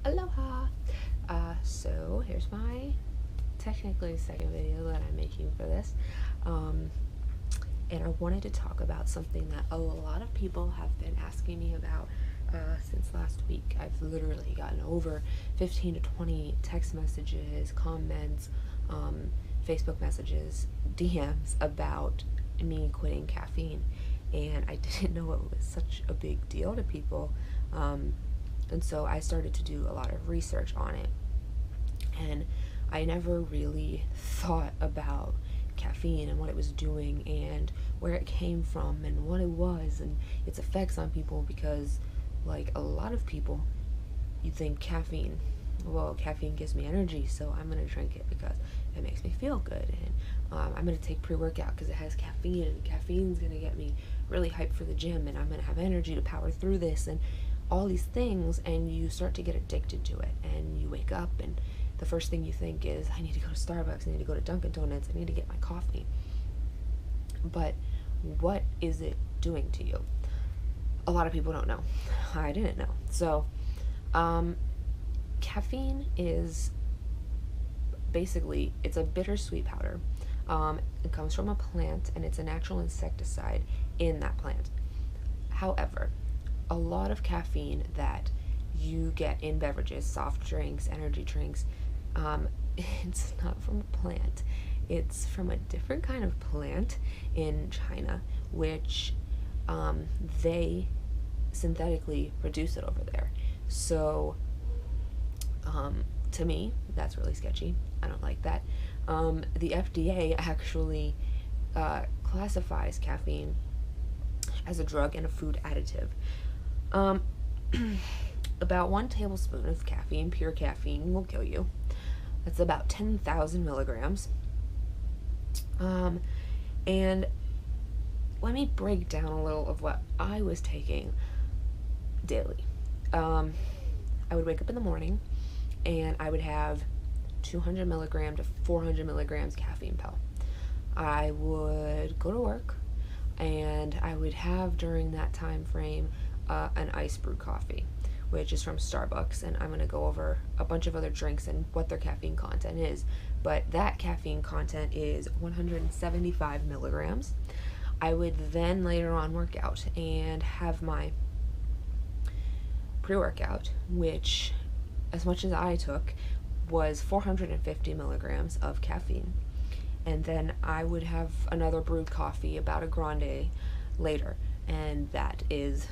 Aloha! So here's my technically second video that I'm making for this. And I wanted to talk about something that a lot of people have been asking me about since last week. I've literally gotten over 15 to 20 text messages, comments, Facebook messages, DMs about me quitting caffeine. And I didn't know it was such a big deal to people. And so I started to do a lot of research on it. And I never really thought about caffeine and what it was doing and where it came from and what it was and its effects on people, because like a lot of people, you think caffeine gives me energy, so I'm gonna drink it because it makes me feel good, and I'm gonna take pre-workout because it has caffeine, and caffeine's gonna get me really hyped for the gym, and I'm gonna have energy to power through this, and all these things. And you start to get addicted to it, and you wake up and the first thing you think is, I need to go to Starbucks, I need to go to Dunkin' Donuts, I need to get my coffee. But what is it doing to you? A lot of people don't know. I didn't know. So caffeine is basically, it's a bittersweet powder. It comes from a plant, and it's a natural insecticide in that plant. However, a lot of caffeine that you get in beverages, soft drinks, energy drinks, it's not from a plant. It's from a different kind of plant in China, which they synthetically produce it over there. So to me, that's really sketchy. I don't like that. The FDA actually classifies caffeine as a drug and a food additive. About 1 tablespoon of caffeine, pure caffeine, will kill you. That's about 10,000 milligrams. And let me break down a little of what I was taking daily. I would wake up in the morning, and I would have 200 milligram to 400 milligrams caffeine pill. I would go to work, and I would have during that time frame an ice brew coffee, which is from Starbucks, and I'm going to go over a bunch of other drinks and what their caffeine content is. But that caffeine content is 175 milligrams. I would then later on work out and have my pre-workout, which, as much as I took, was 450 milligrams of caffeine. And then I would have another brewed coffee, about a grande, later, and that is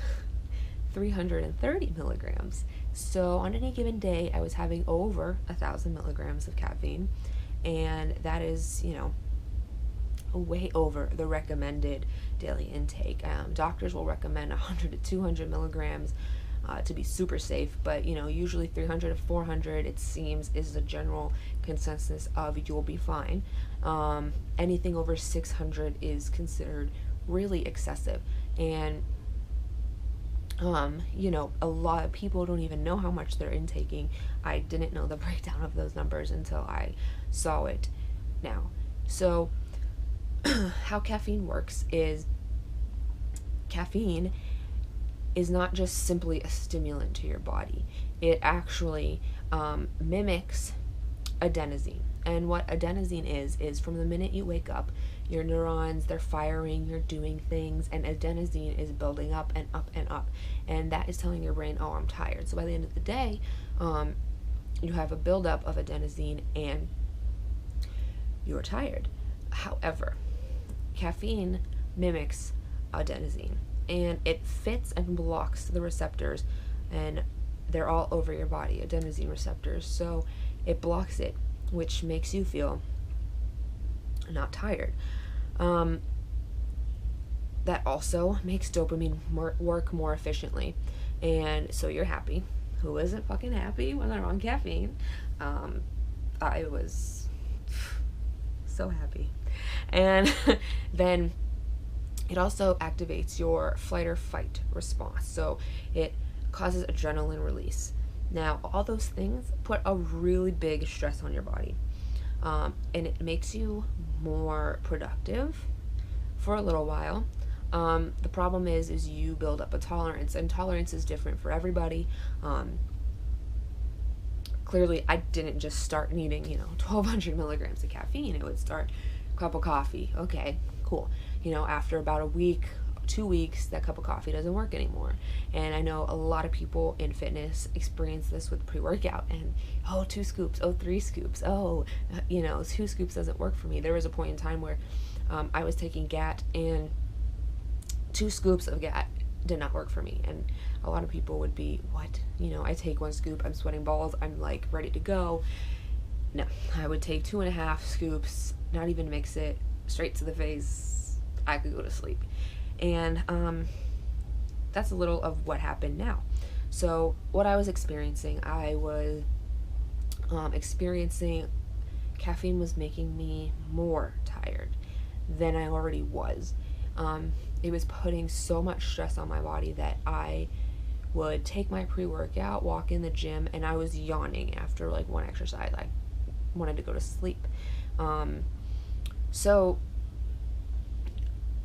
330 milligrams. So on any given day, I was having over 1,000 milligrams of caffeine, and that is, way over the recommended daily intake. Doctors will recommend 100 to 200 milligrams to be super safe, but usually 300 to 400, it seems, is the general consensus of you'll be fine. Anything over 600 is considered really excessive, and a lot of people don't even know how much they're intaking. I didn't know the breakdown of those numbers until I saw it now. So how caffeine works is, caffeine is not just simply a stimulant to your body. It actually mimics adenosine. And what adenosine is from the minute you wake up, your neurons, they're firing, you're doing things, and adenosine is building up and up and up. And that is telling your brain, oh, I'm tired. So by the end of the day, you have a buildup of adenosine and you're tired. However, caffeine mimics adenosine, and it fits and blocks the receptors, and they're all over your body, adenosine receptors. So it blocks it, which makes you feel not tired. That also makes dopamine work more efficiently, and so you're happy. Who isn't fucking happy when they're on caffeine? I was so happy. And then it also activates your flight or fight response, so it causes adrenaline release. Now, all those things put a really big stress on your body, and it makes you more productive for a little while. The problem is you build up a tolerance, and tolerance is different for everybody. clearly I didn't just start needing, 1,200 milligrams of caffeine. It would start a cup of coffee. Okay, cool. After about a week, 2 weeks, that cup of coffee doesn't work anymore. And I know a lot of people in fitness experience this with pre-workout, and 2 scoops, 3 scoops, 2 scoops doesn't work for me. There was a point in time where I was taking GAT, and 2 scoops of GAT did not work for me. And a lot of people would be, what? I take 1 scoop, I'm sweating balls, I'm like ready to go. No, I would take 2.5 scoops, not even mix it, straight to the face. I could go to sleep. And that's a little of what happened now. So what I was experiencing, I was experiencing caffeine was making me more tired than I already was. It was putting so much stress on my body that I would take my pre-workout, walk in the gym, and I was yawning after like one exercise. I wanted to go to sleep. So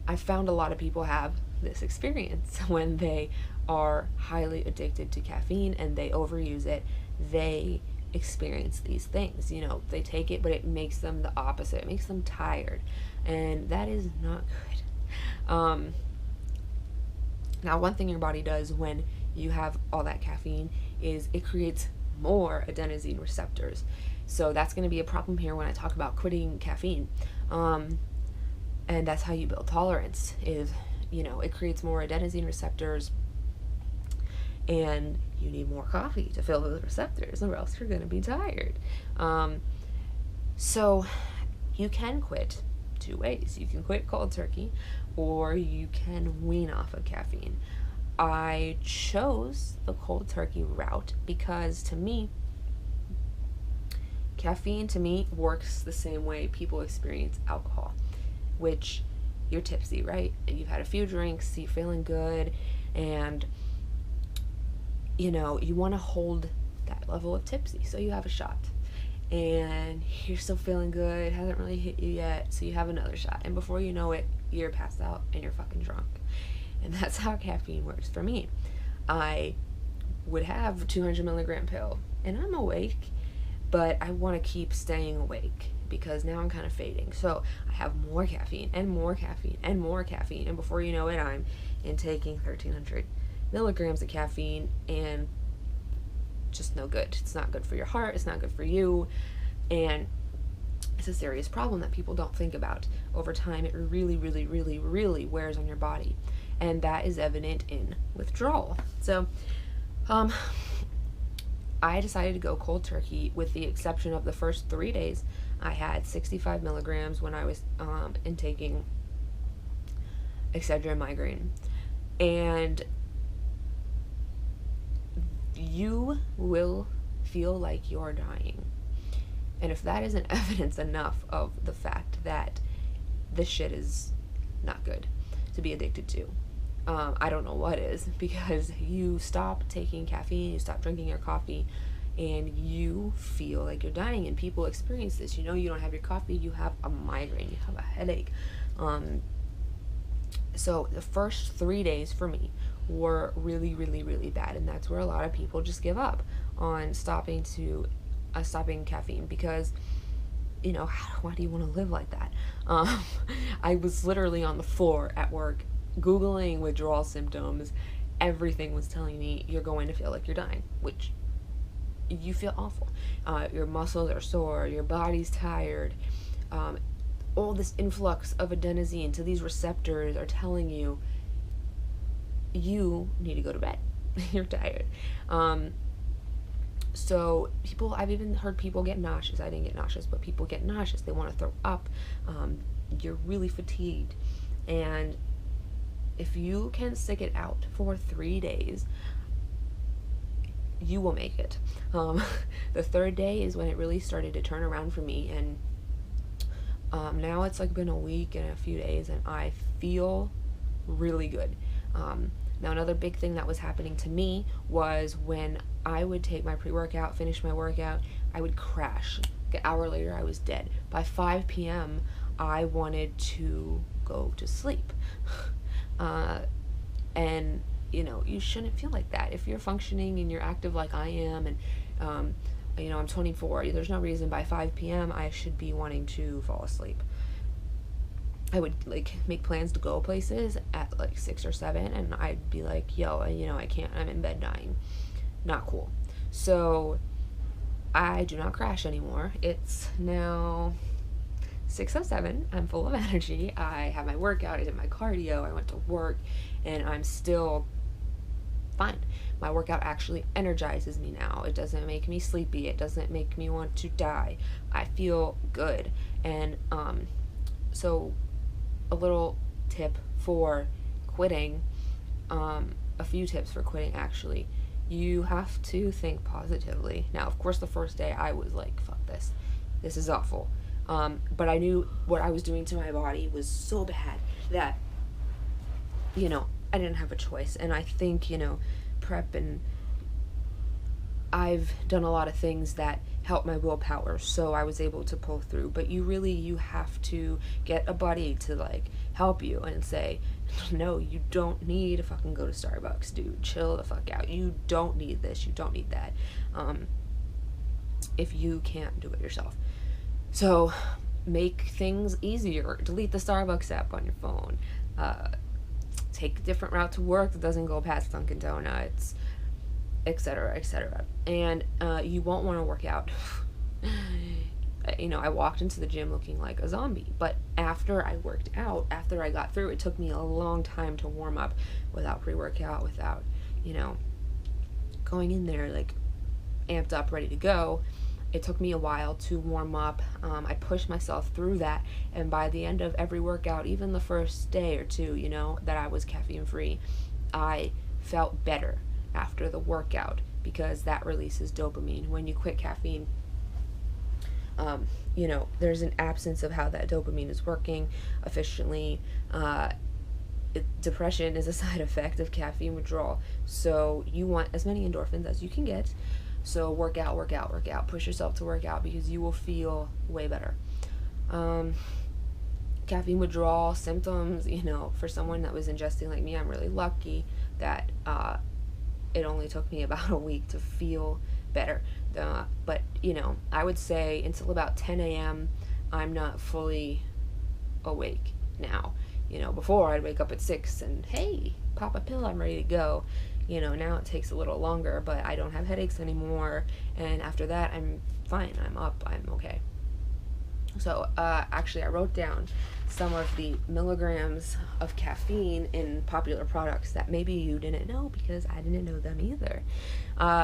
I found a lot of people have this experience when they are highly addicted to caffeine and they overuse it. They experience these things. They take it, but it makes them the opposite. It makes them tired, and that is not good. Now, one thing your body does when you have all that caffeine is it creates more adenosine receptors. So that's going to be a problem here when I talk about quitting caffeine. And that's how you build tolerance is, it creates more adenosine receptors, and you need more coffee to fill those receptors, or else you're going to be tired. So you can quit 2 ways. You can quit cold turkey, or you can wean off of caffeine. I chose the cold turkey route because to me, caffeine to me works the same way people experience alcohol, which you're tipsy, right? And you've had a few drinks, you're feeling good, and you want to hold that level of tipsy. So you have a shot, and you're still feeling good, hasn't really hit you yet, so you have another shot, and before you know it, you're passed out and you're fucking drunk. And that's how caffeine works for me. I would have a 200 milligram pill, and I'm awake, but I want to keep staying awake because now I'm kind of fading. So I have more caffeine and more caffeine and more caffeine, and before you know it, I'm intaking 1,300 milligrams of caffeine, and just no good. It's not good for your heart, it's not good for you, and it's a serious problem that people don't think about. Over time, it really, really, really, really wears on your body, and that is evident in withdrawal. So I decided to go cold turkey, with the exception of the first 3 days. I had 65 milligrams when I was intaking Excedrin migraine, and you will feel like you're dying. And if that isn't evidence enough of the fact that this shit is not good to be addicted to, I don't know what is, because you stop taking caffeine, you stop drinking your coffee, and you feel like you're dying. And people experience this. You don't have your coffee, you have a migraine, you have a headache. So the first 3 days for me were really, really, really bad, and that's where a lot of people just give up on stopping caffeine, because why do you want to live like that? I was literally on the floor at work Googling withdrawal symptoms. Everything was telling me you're going to feel like you're dying, which you feel awful. Your muscles are sore, your body's tired. All this influx of adenosine to these receptors are telling you you need to go to bed. You're tired. So I've even heard people get nauseous. I didn't get nauseous, but people get nauseous. They want to throw up. You're really fatigued. And if you can stick it out for 3 days, you will make it. The third day is when it really started to turn around for me, and now it's like been a week and a few days, and I feel really good. Now, another big thing that was happening to me was when I would take my pre-workout, finish my workout, I would crash. Like an hour later, I was dead. By 5 p.m., I wanted to go to sleep. And you shouldn't feel like that. If you're functioning and you're active like I am, and You know, I'm 24. There's no reason by 5 p.m. I should be wanting to fall asleep. I would like make plans to go places at like 6 or 7, and I'd be like, yo, you know, I can't, I'm in bed dying. Not cool. So I do not crash anymore. It's now 6:07. I'm full of energy. I have my workout, I did my cardio, I went to work, and I'm still fine. My workout actually energizes me now. It doesn't make me sleepy. It doesn't make me want to die. I feel good. And so a little tip for quitting, a few tips for quitting actually. You have to think positively. Now, of course, the first day I was like, fuck this. This is awful. But I knew what I was doing to my body was so bad that, you know, I didn't have a choice. And I think, you know, prep and I've done a lot of things that help my willpower, so I was able to pull through. But you have to get a buddy to like help you and say, no, you don't need to fucking go to Starbucks, dude. Chill the fuck out. You don't need this. You don't need that. If you can't do it yourself. So make things easier. Delete the Starbucks app on your phone. Take a different route to work that doesn't go past Dunkin' Donuts, etc., etc. And you won't want to work out. You know, I walked into the gym looking like a zombie, but after I worked out, after I got through, it took me a long time to warm up without pre-workout, without, you know, going in there like amped up, ready to go. It took me a while to warm up. I pushed myself through that, and by the end of every workout, even the first day or two, you know, that I was caffeine free, I felt better after the workout, because that releases dopamine. When you quit caffeine, you know, there's an absence of how that dopamine is working efficiently. Depression is a side effect of caffeine withdrawal, so you want as many endorphins as you can get. So work out, push yourself to work out, because you will feel way better. Caffeine withdrawal symptoms, you know, for someone that was ingesting like me, I'm really lucky that it only took me about a week to feel better. But, you know, I would say until about 10 a.m., I'm not fully awake now. You know, before I'd wake up at 6 and, hey, pop a pill, I'm ready to go. You know, now it takes a little longer, but I don't have headaches anymore. And after that, I'm fine. I'm up. I'm okay. So, actually, I wrote down some of the milligrams of caffeine in popular products that maybe you didn't know, because I didn't know them either.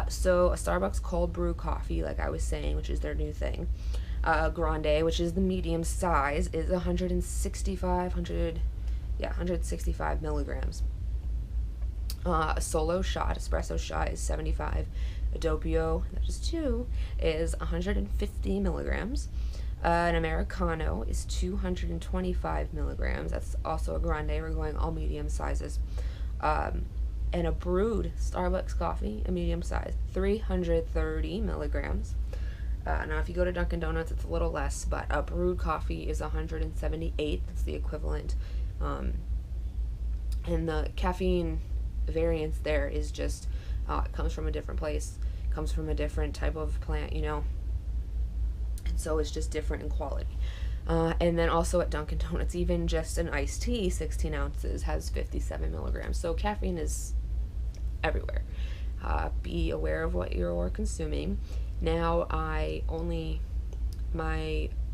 So, a Starbucks cold brew coffee, like I was saying, which is their new thing. Grande, which is the medium size, is 165 milligrams. A solo shot, espresso shot, is 75. A doppio, that is 2, is 150 milligrams. An Americano is 225 milligrams. That's also a grande. We're going all medium sizes. And a brewed Starbucks coffee, a medium size, 330 milligrams. Now, if you go to Dunkin' Donuts, it's a little less, but a brewed coffee is 178. That's the equivalent. And the caffeine variance there is just, it comes from a different place, comes from a different type of plant, you know. And so it's just different in quality. And then also at Dunkin' Donuts, even just an iced tea, 16 ounces, has 57 milligrams. So caffeine is everywhere. Be aware of what you're consuming. Now, my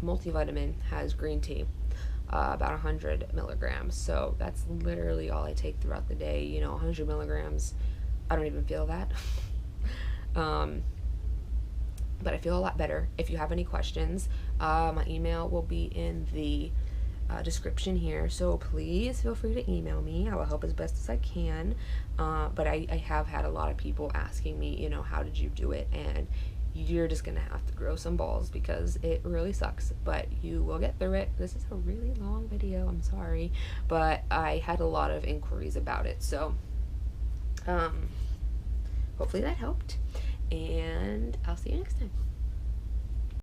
multivitamin has green tea, about 100 milligrams. So that's literally all I take throughout the day. You know, 100 milligrams, I don't even feel that. But I feel a lot better. If you have any questions, my email will be in the description here, so please feel free to email me. I will help as best as I can. But I have had a lot of people asking me, you know, how did you do it? And you're just gonna have to grow some balls, because it really sucks, but you will get through it. This is a really long video, I'm sorry, but I had a lot of inquiries about it, so hopefully that helped. And I'll see you next time.